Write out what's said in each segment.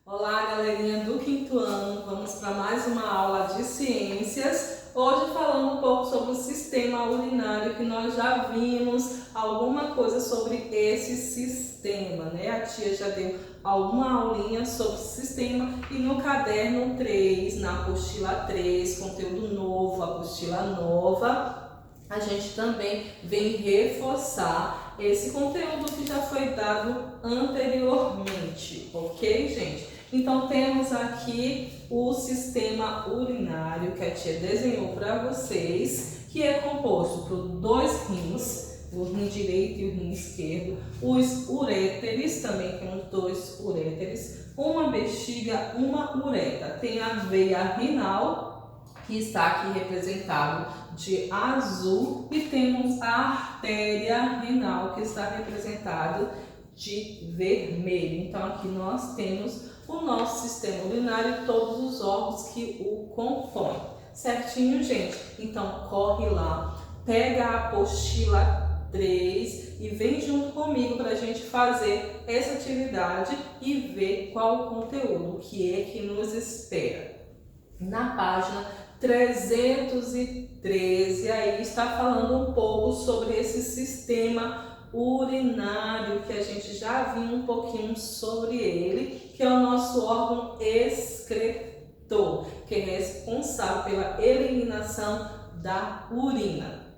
Olá, galerinha do quinto ano, vamos para mais uma aula de ciências. Hoje falando um pouco sobre o sistema urinário, que nós já vimos alguma coisa sobre esse sistema, né? A tia já deu alguma aulinha sobre o sistema e no caderno 3, na apostila 3, conteúdo novo, apostila nova, a gente também vem reforçar esse conteúdo que já foi dado anteriormente, ok, gente? Então temos aqui o sistema urinário que a tia desenhou para vocês, que é composto por dois rins, o rim direito e o rim esquerdo, os uréteres, também temos dois uréteres, uma bexiga, uma uretra. Tem a veia renal, que está aqui representado de azul, e temos a artéria renal, que está representado de vermelho. Então aqui nós temos o nosso sistema urinário e todos os órgãos que o compõem. Certinho, gente? Então corre lá, pega a apostila 3 e vem junto comigo para a gente fazer essa atividade e ver qual o conteúdo que é que nos espera. Na página 313, aí está falando um pouco sobre esse sistema urinário, que a gente já viu um pouquinho sobre ele, que é o nosso órgão excretor, que é responsável pela eliminação da urina.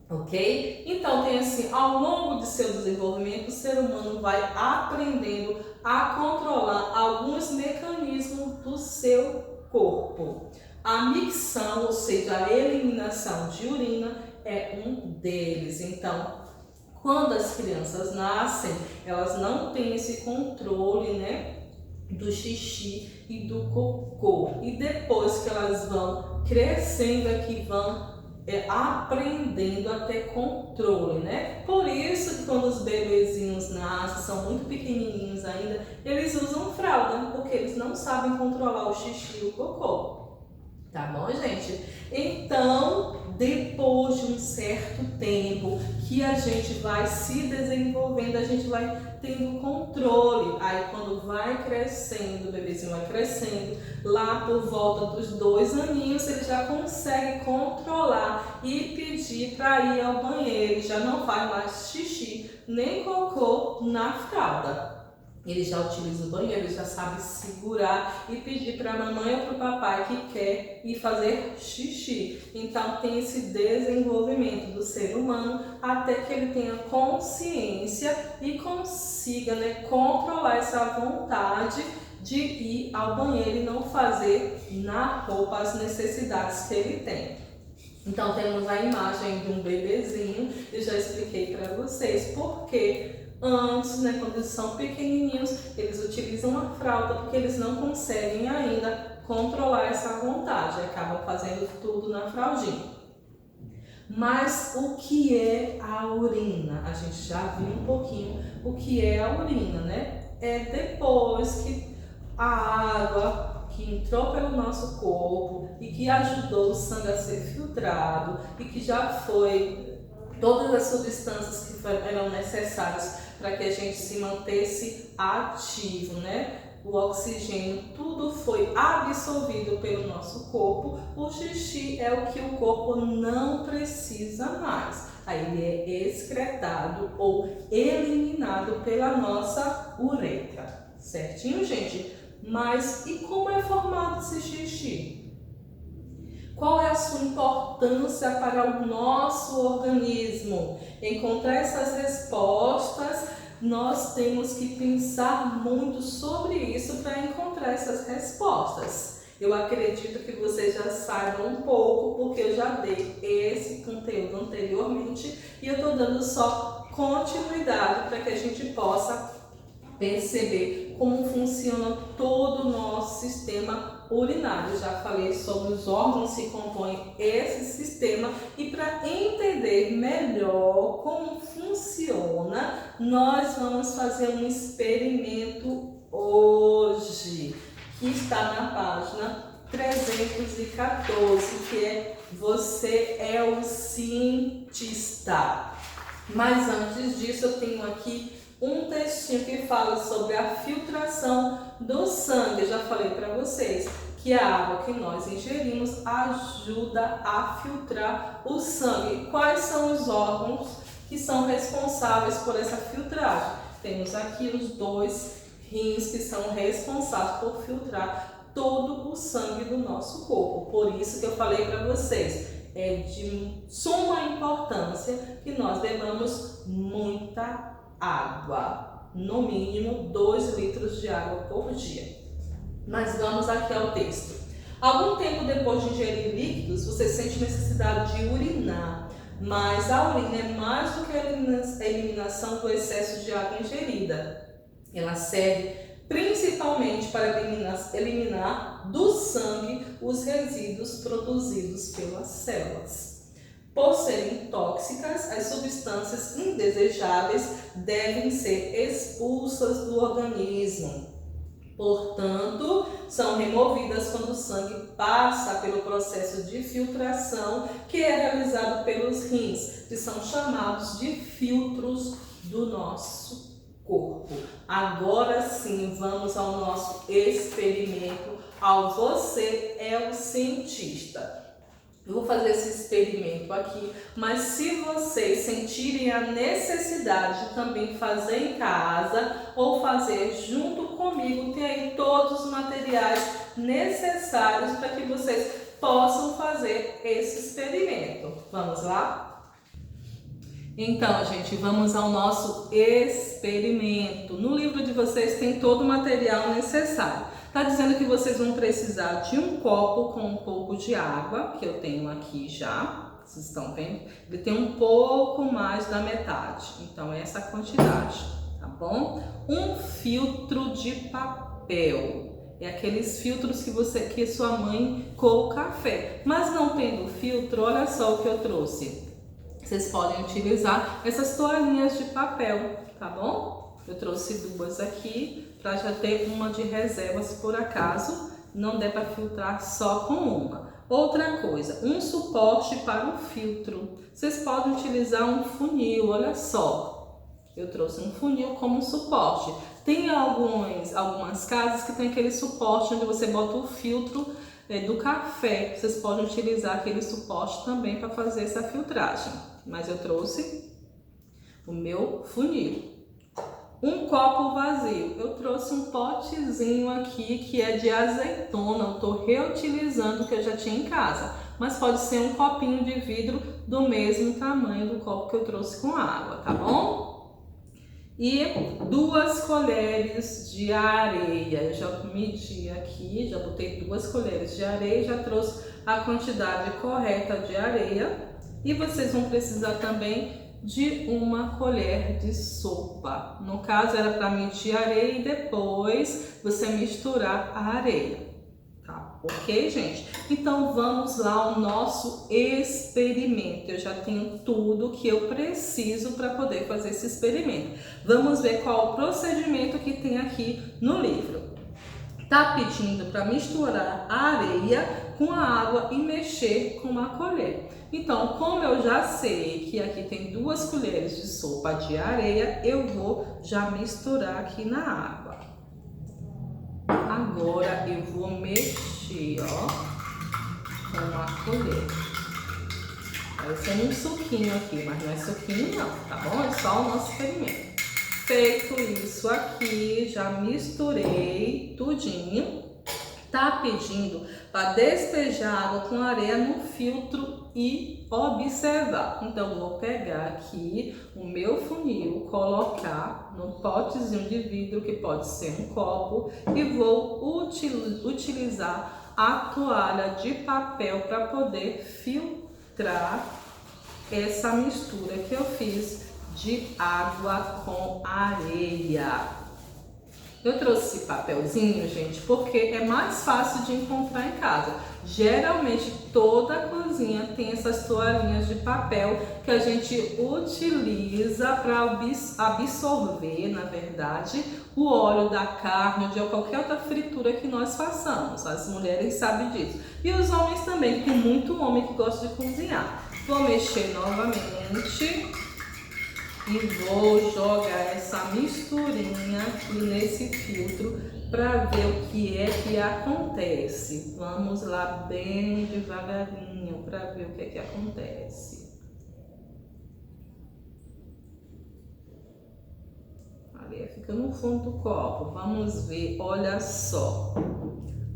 Ok? Então tem assim, ao longo de seu desenvolvimento, o ser humano vai aprendendo a controlar alguns mecanismos do seu corpo. A micção, ou seja, a eliminação de urina, é um deles. Então, quando as crianças nascem, elas não têm esse controle, né, do xixi e do cocô. E depois que elas vão crescendo aqui, vão aprendendo a ter controle, né? Por isso que quando os bebezinhos nascem, são muito pequenininhos ainda, eles usam fralda, porque eles não sabem controlar o xixi e o cocô. Tá bom, gente? Então, depois de um certo tempo que a gente vai se desenvolvendo, a gente vai tendo controle. Aí quando vai crescendo, o bebezinho vai crescendo, lá por volta dos 2 aninhos, ele já consegue controlar e pedir para ir ao banheiro. Ele já não faz mais xixi nem cocô na fralda. Ele já utiliza o banheiro, ele já sabe segurar e pedir para a mamãe ou para o papai que quer ir fazer xixi. Então tem esse desenvolvimento do ser humano até que ele tenha consciência e consiga, né, controlar essa vontade de ir ao banheiro e não fazer na roupa as necessidades que ele tem. Então temos a imagem de um bebezinho, eu já expliquei para vocês porque antes, né, quando eles são pequenininhos, eles utilizam a fralda porque eles não conseguem ainda controlar essa vontade, acabam fazendo tudo na fraldinha. Mas o que é a urina? A gente já viu um pouquinho o que é a urina, né? É depois que a água que entrou pelo nosso corpo e que ajudou o sangue a ser filtrado e que já foi todas as substâncias que eram necessárias para que a gente se mantesse ativo, né? O oxigênio, tudo foi absorvido pelo nosso corpo. O xixi é o que o corpo não precisa mais. Aí ele é excretado ou eliminado pela nossa uretra. Certinho, gente? Mas e como é formado esse xixi? Qual é a sua importância para o nosso organismo? Encontrar essas respostas, nós temos que pensar muito sobre isso para encontrar essas respostas. Eu acredito que vocês já saibam um pouco, porque eu já dei esse conteúdo anteriormente e eu estou dando só continuidade para que a gente possa perceber como funciona todo o nosso sistema urinário. Já falei sobre os órgãos que compõem esse sistema e para entender melhor como funciona, nós vamos fazer um experimento hoje, que está na página 314, que é Você é o Cientista. Mas antes disso, eu tenho aqui um textinho que fala sobre a filtração do sangue. Eu já falei para vocês que a água que nós ingerimos ajuda a filtrar o sangue. Quais são os órgãos que são responsáveis por essa filtragem? Temos aqui os 2 rins que são responsáveis por filtrar todo o sangue do nosso corpo. Por isso que eu falei para vocês, é de suma importância que nós bebamos muita água, no mínimo 2 litros de água por dia. Mas vamos aqui ao texto. Algum tempo depois de ingerir líquidos, você sente necessidade de urinar, mas a urina é mais do que a eliminação do excesso de água ingerida. Ela serve principalmente para eliminar do sangue os resíduos produzidos pelas células. Por serem tóxicas, as substâncias indesejáveis devem ser expulsas do organismo. Portanto, são removidas quando o sangue passa pelo processo de filtração que é realizado pelos rins, que são chamados de filtros do nosso corpo. Agora sim, vamos ao nosso experimento, ao você é o cientista. Eu vou fazer esse experimento aqui, mas se vocês sentirem a necessidade de também fazer em casa ou fazer junto comigo, tem aí todos os materiais necessários para que vocês possam fazer esse experimento. Vamos lá? Então, gente, vamos ao nosso experimento. No livro de vocês tem todo o material necessário. Está dizendo que vocês vão precisar de um copo com um pouco de água, que eu tenho aqui já, vocês estão vendo? Ele tem um pouco mais da metade, então essa quantidade, tá bom? Um filtro de papel, é aqueles filtros que sua mãe coa o café, mas não tendo filtro, olha só o que eu trouxe. Vocês podem utilizar essas toalhinhas de papel, tá bom? Eu trouxe 2 aqui, para já ter uma de reserva se por acaso não der para filtrar só com uma. Outra coisa, um suporte para o filtro. Vocês podem utilizar um funil, olha só. Eu trouxe um funil como suporte. Tem algumas casas que tem aquele suporte onde você bota o filtro do café. Vocês podem utilizar aquele suporte também para fazer essa filtragem. Mas eu trouxe o meu funil. Um copo vazio. Eu trouxe um potezinho aqui que é de azeitona. Eu estou reutilizando o que eu já tinha em casa. Mas pode ser um copinho de vidro do mesmo tamanho do copo que eu trouxe com água, tá bom? E 2 colheres de areia. Eu já medi aqui, já botei 2 colheres de areia, já trouxe a quantidade correta de areia. E vocês vão precisar também de uma colher de sopa. No caso era para medir areia e depois você misturar a areia. Tá, ok, gente? Então vamos lá ao nosso experimento. Eu já tenho tudo que eu preciso para poder fazer esse experimento. Vamos ver qual o procedimento que tem aqui no livro. Tá pedindo para misturar a areia com a água e mexer com uma colher. Então, como eu já sei que aqui tem 2 colheres de sopa de areia, eu vou já misturar aqui na água. Agora eu vou mexer, ó, com a colher. Parecendo um suquinho aqui, mas não é suquinho não, tá bom? É só o nosso experimento. Feito isso aqui, já misturei tudinho. Tá pedindo para despejar água com areia no filtro e observar. Então, eu vou pegar aqui o meu funil, colocar no potezinho de vidro, que pode ser um copo, e vou utilizar a toalha de papel para poder filtrar essa mistura que eu fiz de água com areia. Eu trouxe esse papelzinho, gente, porque é mais fácil de encontrar em casa. Geralmente toda a cozinha tem essas toalhinhas de papel que a gente utiliza para absorver, na verdade, o óleo da carne ou de qualquer outra fritura que nós façamos. As mulheres sabem disso. E os homens também, tem muito homem que gosta de cozinhar. Vou mexer novamente e vou jogar essa misturinha aqui nesse filtro para ver o que é que acontece. Vamos lá bem devagarinho para ver o que é que acontece. Ali fica no fundo do copo. Vamos ver, olha só.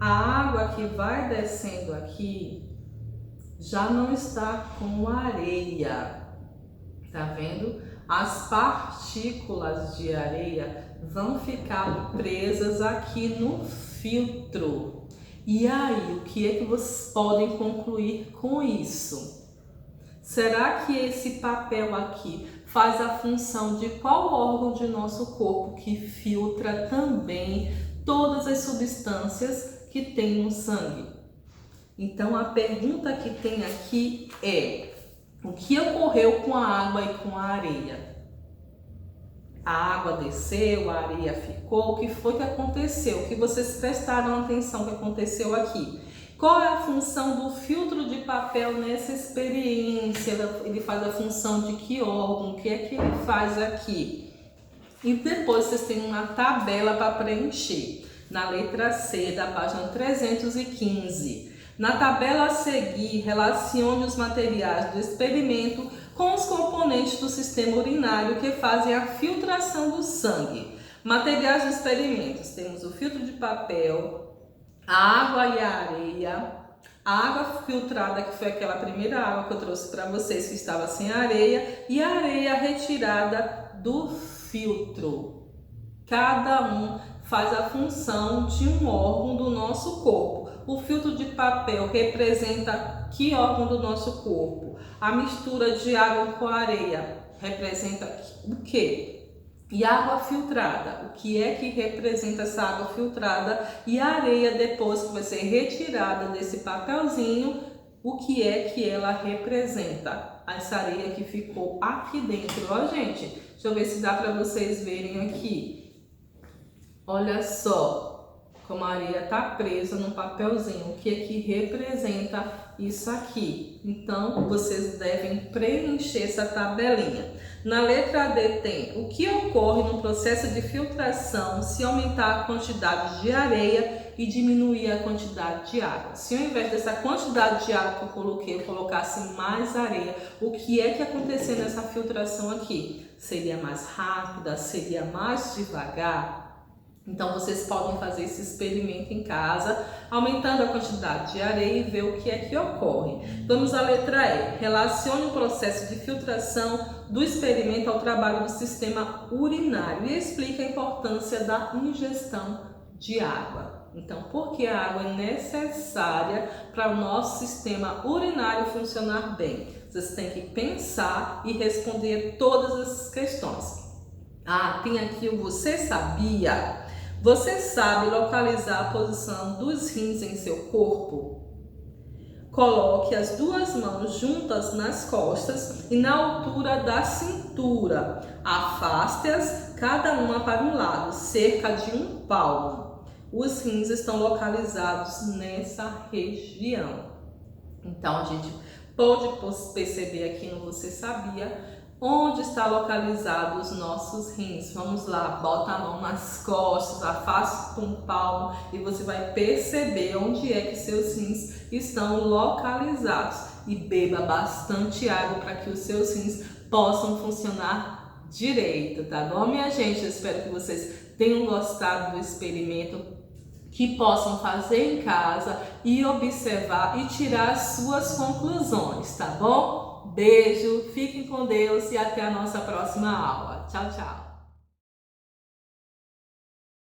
A água que vai descendo aqui já não está com areia. Tá vendo? As partículas de areia vão ficar presas aqui no filtro. E aí, o que é que vocês podem concluir com isso? Será que esse papel aqui faz a função de qual órgão de nosso corpo que filtra também todas as substâncias que tem no sangue? Então, a pergunta que tem aqui é: o que ocorreu com a água e com a areia? A água desceu, a areia ficou, o que foi que aconteceu? O que vocês prestaram atenção que aconteceu aqui? Qual é a função do filtro de papel nessa experiência? Ele faz a função de que órgão? O que é que ele faz aqui? E depois vocês têm uma tabela para preencher, na letra C da página 315. Na tabela a seguir, relacione os materiais do experimento com os componentes do sistema urinário que fazem a filtração do sangue. Materiais do experimento: temos o filtro de papel, a água e a areia. A água filtrada, que foi aquela primeira água que eu trouxe para vocês, que estava sem areia, e a areia retirada do filtro. Cada um faz a função de um órgão do nosso corpo. O filtro de papel representa que órgão do nosso corpo? A mistura de água com areia representa o quê? E a água filtrada, o que é que representa essa água filtrada? E a areia, depois que vai ser retirada desse papelzinho, o que é que ela representa? Essa areia que ficou aqui dentro, ó gente, deixa eu ver se dá para vocês verem aqui. Olha só como a areia está presa no papelzinho, o que é que representa isso aqui. Então, vocês devem preencher essa tabelinha. Na letra D tem: o que ocorre no processo de filtração se aumentar a quantidade de areia e diminuir a quantidade de água? Se ao invés dessa quantidade de água que eu coloquei, eu colocasse mais areia, o que é que acontecia nessa filtração aqui? Seria mais rápida? Seria mais devagar? Então, vocês podem fazer esse experimento em casa, aumentando a quantidade de areia e ver o que é que ocorre. Vamos à letra E. Relacione o processo de filtração do experimento ao trabalho do sistema urinário e explique a importância da ingestão de água. Então, por que a água é necessária para o nosso sistema urinário funcionar bem? Vocês têm que pensar e responder todas essas questões. Ah, tem aqui o você sabia? Você sabe localizar a posição dos rins em seu corpo? Coloque as duas mãos juntas nas costas e na altura da cintura. Afaste-as cada uma para um lado, cerca de 1 palmo. Os rins estão localizados nessa região. Então, a gente pode perceber aqui no Você Sabia onde está localizado os nossos rins. Vamos lá, bota a mão nas costas, afaste com um palmo e você vai perceber onde é que seus rins estão localizados. E beba bastante água para que os seus rins possam funcionar direito, tá bom, minha gente? Eu espero que vocês tenham gostado do experimento, que possam fazer em casa e observar e tirar as suas conclusões, tá bom? Beijo, fiquem com Deus e até a nossa próxima aula. Tchau, tchau!